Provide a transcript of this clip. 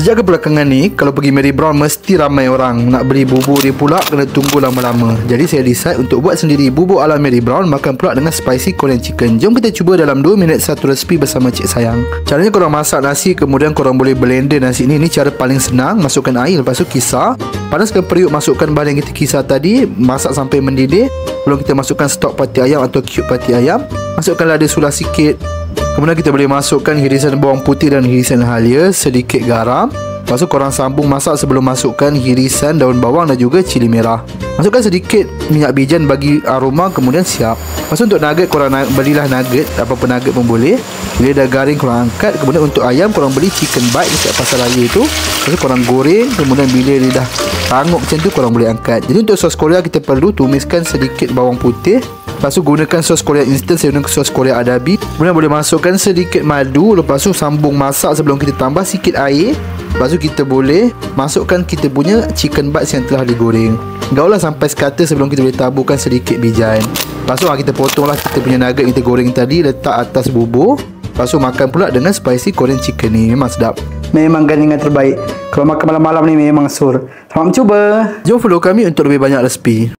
Sejak kebelakangan ni, kalau pergi Mary Brown mesti ramai orang nak beli bubur dia pula, kena tunggu lama-lama. Jadi saya decide untuk buat sendiri bubur ala Mary Brown, makan pula dengan spicy Korean chicken. Jom kita cuba dalam 2 minit satu resipi bersama Cik Sayang. Caranya korang masak nasi, kemudian korang boleh blender nasi ni. Ini cara paling senang. Masukkan air, lepas tu kisar. Panaskan periuk, masukkan bahan yang kita kisar tadi, masak sampai mendidih. Belum kita masukkan stok pati ayam atau cube pati ayam. Masukkan lada sulah sikit. Kemudian kita boleh masukkan hirisan bawang putih dan hirisan halia, sedikit garam. Lepas tu korang sambung masak sebelum masukkan hirisan daun bawang dan juga cili merah. Masukkan sedikit minyak bijan bagi aroma, kemudian siap. Lepas tu untuk nugget, korang belilah nugget, apa-apa nugget pun boleh. Bila dah garing korang angkat. Kemudian untuk ayam korang beli chicken bite dekat pasar raya tu. Lepas tu korang goreng. Kemudian bila dia dah tanguk macam tu, korang boleh angkat. Jadi untuk sos Korea kita perlu tumiskan sedikit bawang putih. Lepas tu gunakan sos Korea instant, saya gunakan sos Korea Adabi. Kemudian boleh masukkan sedikit madu. Lepas tu sambung masak sebelum kita tambah sikit air. Lepas tu kita boleh masukkan kita punya chicken bites yang telah digoreng. Gaulah sampai sekata sebelum kita boleh taburkan sedikit bijan. Lepas tu kita potonglah kita punya nugget yang kita goreng tadi, letak atas bubur. Lepas tu makan pula dengan spicy Korean chicken ni. Memang sedap. Memang gandingan terbaik. Kalau makan malam-malam ni memang sur. Selamat mencuba. Jom follow kami untuk lebih banyak resipi.